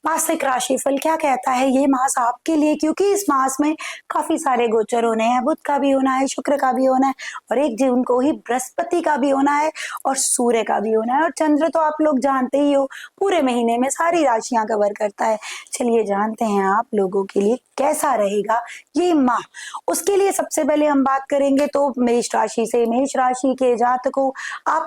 मासिक राशिफल क्या कहता है ये मास आपके लिए, क्योंकि इस मास में काफी सारे गोचर होने हैं। बुध का भी होना है, शुक्र का भी होना है और 1 जून को ही बृहस्पति का भी होना है और सूर्य का भी होना है। और चंद्र तो आप लोग जानते ही हो, पूरे महीने में सारी राशियां कवर करता है। चलिए जानते हैं आप लोगों के लिए कैसा रहेगा ये माह। उसके लिए सबसे पहले हम बात करेंगे तो मेष राशि से। मेष राशि के जातकों, आप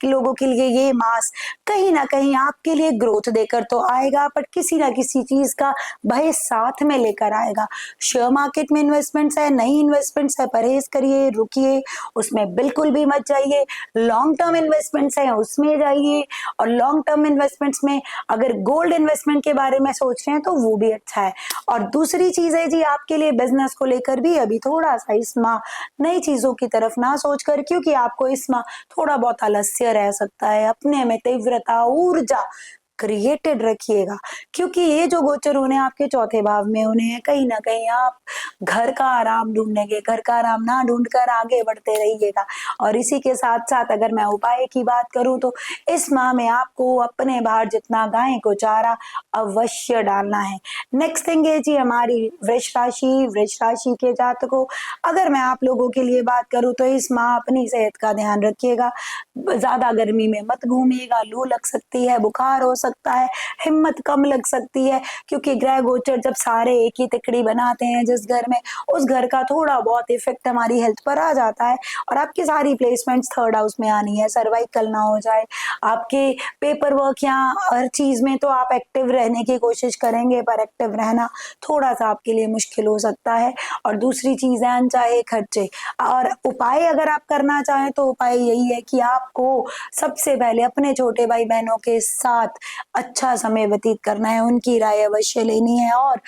लोगों के लिए ये मास कहीं ना कहीं आपके लिए ग्रोथ देकर तो आएगा, पर किसी ना किसी चीज का भय साथ में लेकर आएगा। शेयर मार्केट में इन्वेस्टमेंट्स है, नई इन्वेस्टमेंट्स है, परहेज करिए, रुकिए, उसमें बिल्कुल भी मत जाइए। लॉन्ग टर्म इन्वेस्टमेंट्स है उसमें जाइए, और लॉन्ग टर्म इन्वेस्टमेंट्स में अगर गोल्ड इन्वेस्टमेंट के बारे में सोच रहे हैं तो वो भी अच्छा है। और दूसरी चीज है जी, आपके लिए बिजनेस को लेकर भी अभी थोड़ा सा इस माह नई चीजों की तरफ ना सोचकर, क्योंकि आपको इस माह थोड़ा बहुत आलस्य रह सकता है। अपने में तीव्रता, ऊर्जा क्रिएटेड रखिएगा, क्योंकि ये जो गोचर होने आपके चौथे भाव में होने हैं, कहीं ना कहीं आप घर का आराम ढूंढेंगे। घर का आराम ना ढूंढकर आगे बढ़ते रहिएगा। और इसी के साथ साथ अगर मैं उपाय की बात करूं तो इस माह में आपको अपने बाहर जितना गाय को चारा अवश्य डालना है। नेक्स्ट थिंग है जी हमारी वृष राशि। वृष राशि के जातकों, अगर मैं आप लोगों के लिए बात करूं तो इस माह अपनी सेहत का ध्यान रखिएगा। ज्यादा गर्मी में मत घूमिएगा, लू लग सकती है, बुखार हो सकता है, हिम्मत कम लग सकती है, क्योंकि ग्रह गोचर जब सारे एक ही तिकड़ी बनाते हैं जिस घर में, उस घर का थोड़ा बहुत इफेक्ट हमारी हेल्थ पर आ जाता है। और आपकी सारी प्लेसमेंट्स थर्ड हाउस में आनी है। सर्वाइकल ना हो जाए आपके पेपर वर्क या हर चीज में, तो आप एक्टिव रहने की कोशिश करेंगे, पर एक्टिव रहना थोड़ा सा आपके लिए मुश्किल हो सकता है। और दूसरी चीज है अनचाहे खर्चे। और उपाय अगर आप करना चाहें तो उपाय यही है कि आपको सबसे पहले अपने छोटे भाई बहनों के साथ अच्छा समय व्यतीत करना है, उनकी राय अवश्य लेनी है। और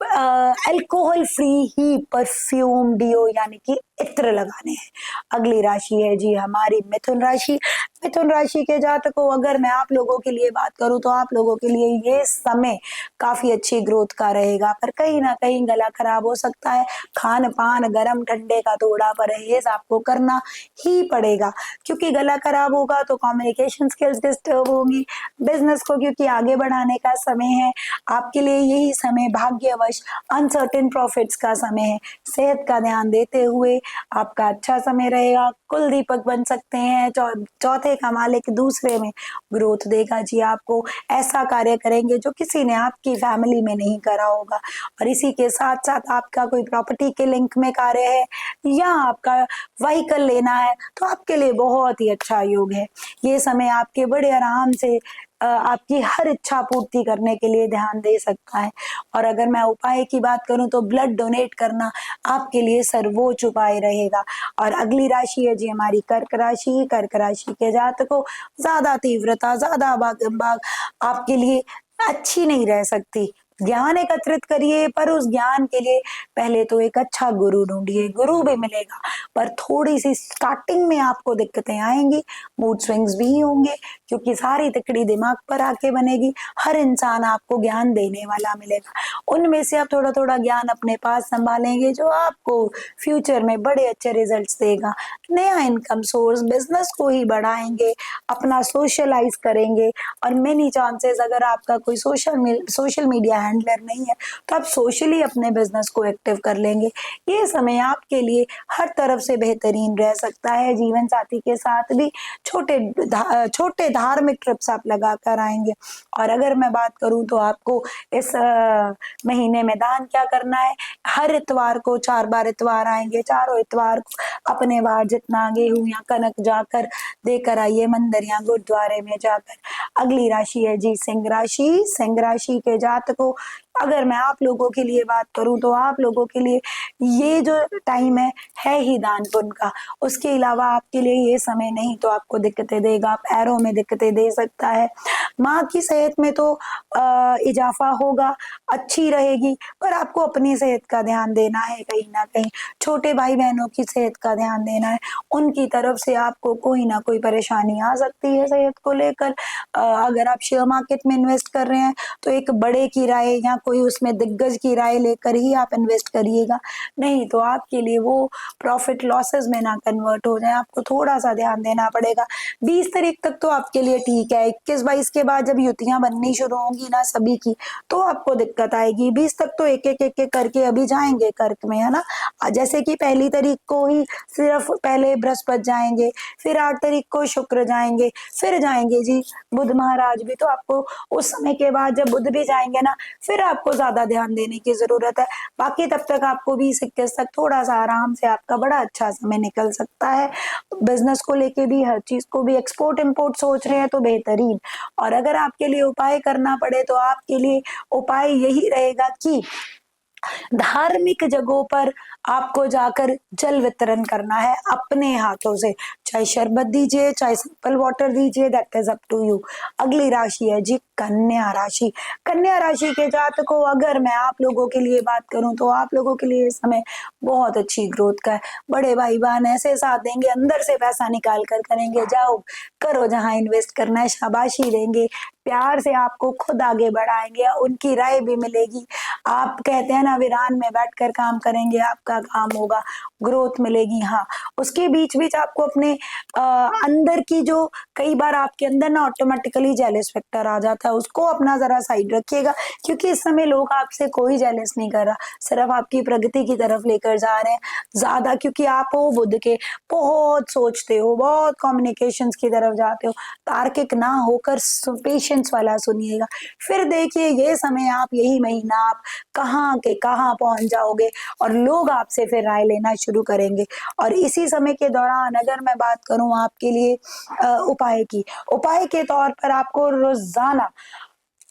अल्कोहल फ्री ही परफ्यूम डिओ यानी कि इत्र लगाने हैं। अगली राशि है जी हमारी मिथुन राशि। मिथुन राशि के जातकों, अगर मैं आप लोगों के लिए बात करूं तो आप लोगों के लिए ये समय काफी अच्छी ग्रोथ का रहेगा, पर कहीं ना कहीं गला खराब हो सकता है। खान पान गर्म ठंडे का थोड़ा परहेज आपको करना ही पड़ेगा, क्योंकि गला खराब होगा तो कम्युनिकेशन स्किल्स डिस्टर्ब होंगी। बिजनेस को क्योंकि आगे बढ़ाने का समय है, आपके लिए यही समय भाग्यवश अनसर्टेन प्रॉफिट्स का समय है। सेहत का ध्यान देते हुए आपका अच्छा समय रहेगा। कुल दीपक बन सकते हैं। चौथे का मालिक दूसरे में ग्रोथ देगा जी आपको। ऐसा कार्य करेंगे जो किसी ने आपकी फैमिली में नहीं करा होगा। और इसी के साथ साथ आपका कोई प्रॉपर्टी के लिंक में कार्य है या आपका व्हीकल लेना है तो आपके लिए बहुत ही अच्छा योग है। ये समय आपके बड़े आराम से आपकी हर इच्छा पूर्ति करने के लिए ध्यान दे सकता है। और अगर मैं उपाय की बात करूं तो ब्लड डोनेट करना आपके लिए सर्वोच्च उपाय रहेगा। और अगली राशि है जी हमारी कर्क राशि। कर्क राशि के जातकों, ज्यादा तीव्रता, ज्यादा भागम भाग आपके लिए अच्छी नहीं रह सकती। ज्ञान एकत्रित करिए, पर उस ज्ञान के लिए पहले तो एक अच्छा गुरु ढूंढिए। गुरु भी मिलेगा, पर थोड़ी सी स्टार्टिंग में आपको दिक्कतें आएंगी, मूड स्विंग्स भी होंगे, क्योंकि सारी तिकड़ी दिमाग पर आके बनेगी। हर इंसान आपको ज्ञान देने वाला मिलेगा, उनमें से आप थोड़ा थोड़ा ज्ञान अपने पास संभालेंगे जो आपको फ्यूचर में बड़े अच्छे रिजल्ट्स देगा। नया इनकम सोर्स, बिजनेस को ही बढ़ाएंगे, अपना सोशलाइज करेंगे। और मेनी चांसेस, अगर आपका कोई सोशल मीडिया हैंडलर नहीं है तो आप सोशली अपने बिजनेस को एक्टिव कर लेंगे। ये समय आपके लिए हर तरफ से बेहतरीन रह सकता है। जीवन साथी के साथ भी छोटे धार्मिक ट्रिप्स आप लगा कर आएंगे। और अगर मैं बात करूं तो आपको इस महीने में दान क्या करना है। हर इतवार को 4 बार इतवार आएंगे, चारों इतवार को अपने बाहर जितना गेहूं या कनक जाकर देकर आइए, मंदिर या गुरुद्वारे में जाकर। अगली राशि है जी सिंह राशि। सिंह राशि के जातकों, अगर मैं आप लोगों के लिए बात करूं तो आप लोगों के लिए ये जो टाइम है ही दान पुण्य का। उसके अलावा आपके लिए ये समय नहीं तो आपको दिक्कतें देगा, पैरों में दिक्कतें दे सकता है। माँ की सेहत में तो इजाफा होगा, अच्छी रहेगी, पर आपको अपनी सेहत का ध्यान देना है कहीं ना कहीं, छोटे भाई बहनों की सेहत का ध्यान देना है, उनकी तरफ से आपको कोई ना कोई परेशानी आ सकती है सेहत को लेकर। अगर आप शेयर मार्केट में इन्वेस्ट कर रहे हैं तो एक बड़े की राय या कोई उसमें दिग्गज की राय लेकर ही आप इन्वेस्ट करिएगा, नहीं तो आपके लिए वो प्रॉफिट लॉसेस में ना कन्वर्ट हो जाए, आपको थोड़ा सा ध्यान देना पड़ेगा। 20 तारीख तक तो आपके लिए ठीक है, 21-22 के बाद जब युतियां बननी शुरू होंगी ना सभी की, तो आपको दिक्कत आएगी। 20 तक तो एक एक करके अभी जाएंगे कर्क में, है ना। जैसे कि 1 तारीख को ही सिर्फ पहले बृहस्पति जाएंगे, फिर 8 तारीख को शुक्र जाएंगे, फिर जाएंगे जी बुध महाराज भी, तो आपको उस समय के बाद जब बुध भी जाएंगे ना, फिर आपको ज्यादा ध्यान देने की जरूरत है। बाकी तब तक आपको 20-21 तक थोड़ा सा आराम से आपका बड़ा अच्छा समय निकल सकता है। बिजनेस को लेके भी, हर चीज को भी, एक्सपोर्ट इंपोर्ट सोच रहे हैं तो बेहतरीन। और अगर आपके लिए उपाय करना पड़े तो आपके लिए उपाय यही रहेगा कि धार्मिक जगहों पर आपको जाकर जल वितरण करना है अपने हाथों से, चाहे शरबत दीजिए, चाहे सिंपल वाटर दीजिए, that is up to you. अगली राशि है जी कन्या राशि। कन्या राशि के जातकों, अगर मैं आप लोगों के लिए बात करूं तो आप लोगों के लिए इस समय बहुत अच्छी ग्रोथ का है। बड़े भाई बहन ऐसे साथ देंगे, अंदर से पैसा निकाल कर करेंगे, जाओ करो जहां इन्वेस्ट करना है, शाबाशी देंगे, प्यार से आपको खुद आगे बढ़ाएंगे, उनकी राय भी मिलेगी। आप कहते हैं ना वीरान में बैठकर काम करेंगे, आपका काम होगा, ग्रोथ मिलेगी। हाँ, उसके बीच बीच आपको अपने अंदर की जो, कई बार आपके अंदर ना ऑटोमेटिकली जेलस फैक्टर आ जाता है, उसको अपना जरा साइड रखिएगा, क्योंकि इस समय लोग आपसे कोई जेलस नहीं कर रहा, सिर्फ आपकी प्रगति की तरफ लेकर जा रहे हैं ज्यादा, क्योंकि आप हो बुध के, बहुत सोचते हो, बहुत कम्युनिकेशंस की तरफ जाते हो, तार्किक ना होकर पेशेंस वाला सुनिएगा। फिर देखिए ये समय, आप यही महीना आप कहाँ के कहाँ पहुंच जाओगे और लोग आपसे फिर राय लेना शुरू करेंगे। और इसी समय के दौरान अगर मैं बात करूं आपके लिए उपाय की, उपाय के तौर पर आपको रोजाना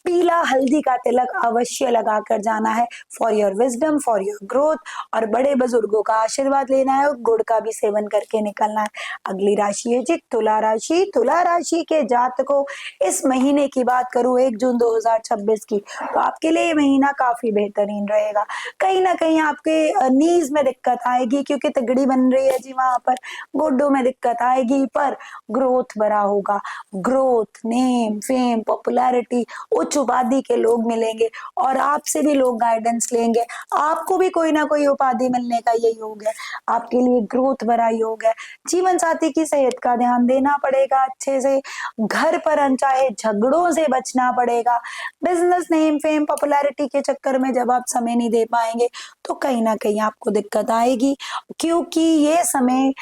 पीला हल्दी का तिलक अवश्य लगाकर जाना है, for your wisdom, for your growth, और बड़े बुजुर्गों का आशीर्वाद लेना है और गुड़ का भी सेवन करके निकलना है। अगली राशि है जी तुला राशि। तुला राशि के जातकों, इस महीने की बात करूं 1 जून 2026 की, तो आपके लिए ये महीना काफी बेहतरीन रहेगा। कहीं ना कहीं आपके नीज में दिक्कत आएगी क्योंकि तगड़ी बन रही है जी, वहां पर गोड्डों में दिक्कत आएगी, पर ग्रोथ बड़ा होगा। ग्रोथ, नेम, फेम, पॉपुलैरिटी, उच्च उपाधि के लोग मिलेंगे और आपसे भी लोग गाइडेंस लेंगे, आपको भी कोई ना कोई उपाधि मिलने का ये योग है। आपके लिए ग्रोथ भरा योग है। जीवन साथी की सेहत का ध्यान देना पड़ेगा अच्छे से, घर पर अनचाहे झगड़ों से बचना पड़ेगा। बिजनेस, नेम, फेम, पॉपुलैरिटी के चक्कर में जब आप समय नहीं दे पाएंगे तो कहीं ना कहीं आपको दिक्कत आएगी, क्योंकि ये समय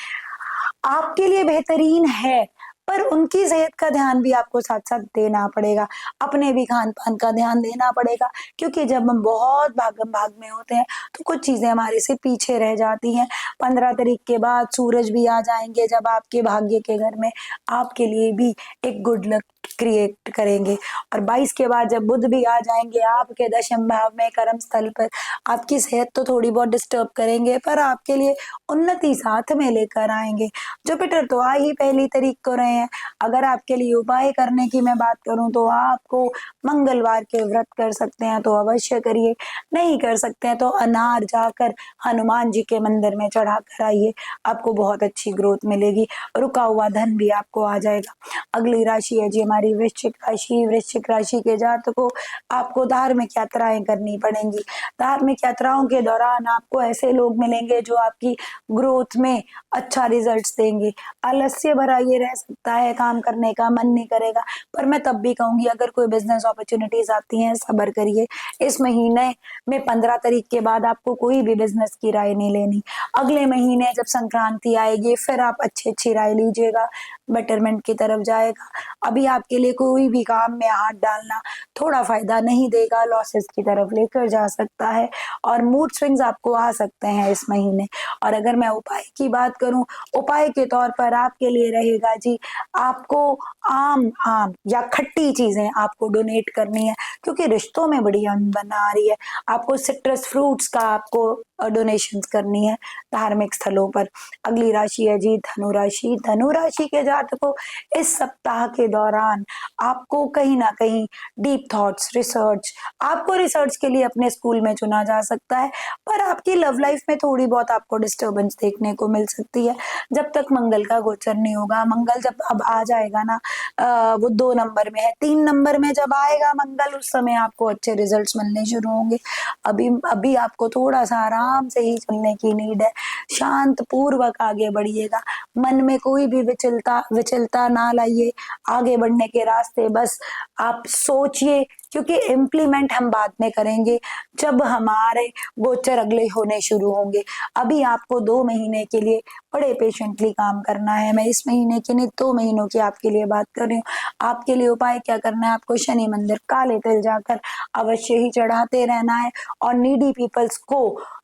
आपके लिए बेहतरीन है, पर उनकी सेहत का ध्यान भी आपको साथ साथ देना पड़ेगा, अपने भी खान पान का ध्यान देना पड़ेगा, क्योंकि जब हम बहुत भागम भाग में होते हैं तो कुछ चीजें हमारे से पीछे रह जाती हैं। 15 तारीख के बाद सूरज भी आ जाएंगे जब आपके भाग्य के घर में, आपके लिए भी एक गुड लक क्रिएट करेंगे। और 22 के बाद जब बुध भी आ जाएंगे आपके दशम भाव में, कर्म स्थल पर, आपकी सेहत तो थोड़ी बहुत डिस्टर्ब करेंगे, पर आपके लिए उन्नति साथ में लेकर आएंगे। जुपिटर तो आ ही 1 तारीख को रहे हैं। अगर आपके लिए उपाय करने की मैं बात करूं तो आपको मंगलवार के व्रत कर सकते हैं तो अवश्य करिए, नहीं कर सकते हैं तो अनार जाकर हनुमान जी के मंदिर में चढ़ा कर आइए, आपको बहुत अच्छी ग्रोथ मिलेगी, रुका हुआ धन भी आपको आ जाएगा। अगली राशि है जी हमारी वृश्चिक राशि। वृश्चिक राशि के जातकों, आपको धार्मिक यात्राएं करनी पड़ेंगी। धार्मिक यात्राओं के दौरान आपको ऐसे लोग मिलेंगे जो आपकी ग्रोथ में अच्छा रिजल्ट्स देंगे। आलस्य भरा ये रह सकता है, काम करने का मन नहीं करेगा, पर मैं तब भी कहूंगी अगर कोई बिजनेस अपॉर्चुनिटीज आती हैं सब्र करिए। इस महीने में 15 तारीख के बाद आपको कोई भी बिजनेस की राय नहीं लेनी। अगले महीने जब संक्रांति आएगी फिर आप अच्छी अच्छी राय लीजिएगा, बेटरमेंट की तरफ जाएगा। अभी आपके लिए कोई भी काम में हाथ डालना थोड़ा फायदा नहीं देगा, लॉसेस की तरफ लेकर जा सकता है और मूड स्विंग्स आपको आ सकते हैं इस महीने। और अगर मैं उपाय की बात करूं, उपाय के तौर पर आपके लिए रहेगा जी, आपको आम आम या खट्टी चीजें आपको डोनेट करनी है, क्योंकि रिश्तों में बड़ी अनबन आ रही है। आपको सिट्रस फ्रूट्स का आपको डोनेशंस करनी है धार्मिक स्थलों पर। अगली राशि है जी धनु राशि। धनु राशि के जातकों, इस सप्ताह के दौरान आपको कहीं ना कहीं डीप थॉट्स, रिसर्च, आपको रिसर्च के लिए अपने स्कूल में चुना जा सकता है, पर आपकी लव लाइफ में थोड़ी बहुत आपको डिस्टरबेंस देखने को मिल सकती है जब तक मंगल का गोचर नहीं होगा। मंगल जब अब आ जाएगा ना, वो 2 नंबर में है, 3 नंबर में जब आएगा मंगल, उस समय आपको अच्छे रिजल्ट्स मिलने शुरू होंगे। अभी अभी आपको थोड़ा सा आराम से ही चलने की नीड है, शांत पूर्वक आगे बढ़िएगा, मन में कोई भी विचलता ना लाइए। आगे बढ़ने के रास्ते बस आप सोचिए, क्योंकि इम्प्लीमेंट हम बाद में करेंगे जब हमारे गोचर अगले होने शुरू होंगे। अभी आपको 2 महीने के लिए बड़े पेशेंटली काम करना है। मैं इस महीने की नहीं, 2 महीनों की आपके लिए बात कर रही हूँ। आपके लिए उपाय क्या करना है, आपको शनि मंदिर काले तिल जाकर अवश्य ही चढ़ाते रहना है और नीडी पीपल्स को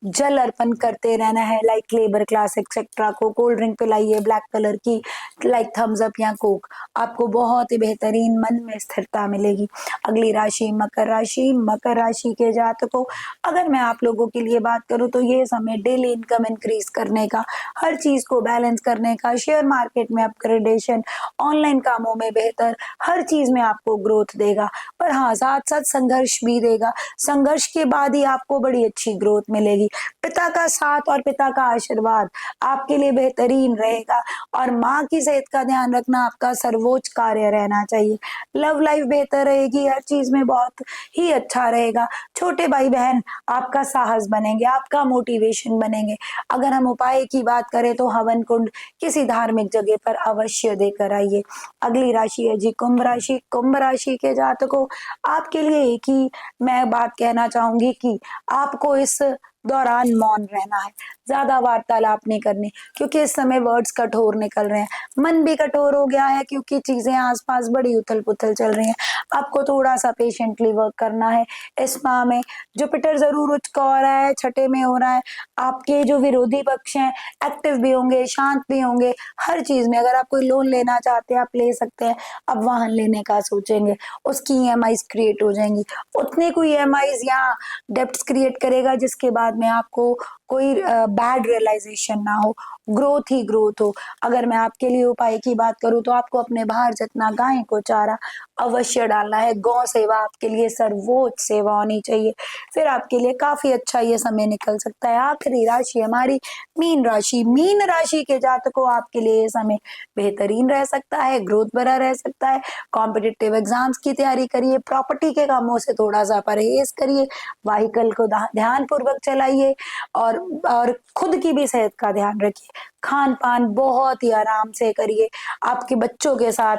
जल अर्पण करते रहना है, लाइक लेबर क्लास एक्सेट्रा को कोल्ड ड्रिंक पिलाइए ब्लैक कलर की, लाइक थम्स अप या कोक। आपको बहुत ही बेहतरीन मन में स्थिरता मिलेगी। अगली राशि मकर राशि। मकर राशि के जातकों, अगर मैं आप लोगों के लिए बात करूं तो ये समय डेली इनकम इंक्रीज करने का, हर चीज को बैलेंस करने का, शेयर मार्केट में अपग्रेडेशन, ऑनलाइन कामों में बेहतर, हर चीज में आपको ग्रोथ देगा। पर हाँ, साथ साथ संघर्ष भी देगा। संघर्ष के बाद ही आपको बड़ी अच्छी ग्रोथ मिलेगी। पिता का साथ और पिता का आशीर्वाद आपके लिए बेहतरीन रहेगा और माँ की सेहत का ध्यान रखना आपका सर्वोच्च कार्य रहना चाहिए। लव लाइफ बेहतर रहेगी, हर चीज में बहुत ही अच्छा रहेगा। छोटे भाई बहन आपका साहस बनेंगे, आपका मोटिवेशन बनेंगे। अगर हम उपाय की बात करें तो हवन कुंड किसी धार्मिक जगह पर अवश्य देकर आइए। अगली राशि है जी कुंभ राशि। कुंभ राशि के जातकों, आपके लिए एक ही मैं बात कहना चाहूंगी कि आपको इस दौरान मौन रहना है, ज्यादा वार्तालाप नहीं करनी, क्योंकि इस समय वर्ड्स कठोर निकल रहे हैं, मन भी कठोर हो गया है क्योंकि चीजें आसपास बड़ी उथल पुथल चल रही हैं। आपको थोड़ा सा पेशेंटली वर्क करना है। इस माह में जुपिटर जरूर उच्च का हो रहा है, छठे में हो रहा है। आपके जो विरोधी पक्ष हैं एक्टिव भी होंगे, शांत भी होंगे, हर चीज में। अगर आप कोई लोन लेना चाहते हैं आप ले सकते हैं। अब वाहन लेने का सोचेंगे, उसकी ईएमआईज क्रिएट हो जाएंगी, उतने कोई ईएमआईज या डेप्ट्स क्रिएट करेगा जिसके बाद में आपको कोई बैड रियलाइजेशन ना हो, ग्रोथ ही ग्रोथ हो। अगर मैं आपके लिए उपाय की बात करूं तो आपको अपने बाहर जितना गाय को चारा अवश्य डालना है। गौ सेवा आपके लिए सर्वोच्च सेवा होनी चाहिए, फिर आपके लिए काफी अच्छा ये समय निकल सकता है। आखिरी राशि हमारी मीन राशि। मीन राशि के जातकों, आपके लिए ये समय बेहतरीन रह सकता है, ग्रोथ भरा रह सकता है। कॉम्पिटिटिव एग्जाम्स की तैयारी करिए, प्रॉपर्टी के कामों से थोड़ा सा परहेज करिए, व्हीकल को ध्यान पूर्वक चलाइए और खुद की भी सेहत का ध्यान रखिए। खान पान बहुत ही आराम से करिए। आपके बच्चों के साथ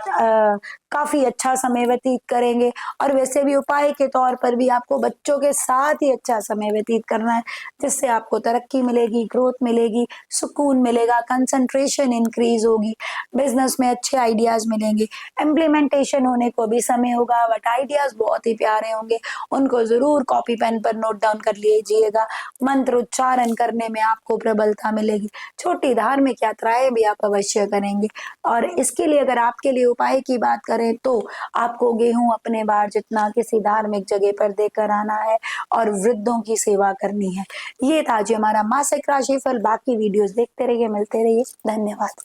काफी अच्छा समय व्यतीत करेंगे और वैसे भी उपाय के तौर पर भी आपको बच्चों के साथ ही अच्छा समय व्यतीत करना है, जिससे आपको तरक्की मिलेगी, ग्रोथ मिलेगी, सुकून मिलेगा, कंसंट्रेशन इंक्रीज होगी, बिजनेस में अच्छे आइडियाज मिलेंगे। इम्प्लीमेंटेशन होने को भी समय होगा, बट आइडियाज बहुत ही प्यारे होंगे, उनको जरूर कॉपी पेन पर नोट डाउन कर लीजिएगा। मंत्र उच्चारण करने में आपको प्रबलता मिलेगी। छोटी धार्मिक यात्राएं भी आप अवश्य करेंगे। और इसके लिए अगर आपके लिए उपाय की बात करें तो आपको गेहूं अपने बार जितना किसी धार्मिक जगह पर देकर आना है और वृद्धों की सेवा करनी है। ये था जी हमारा मासिक राशिफल। बाकी वीडियोस देखते रहिए, मिलते रहिए, धन्यवाद।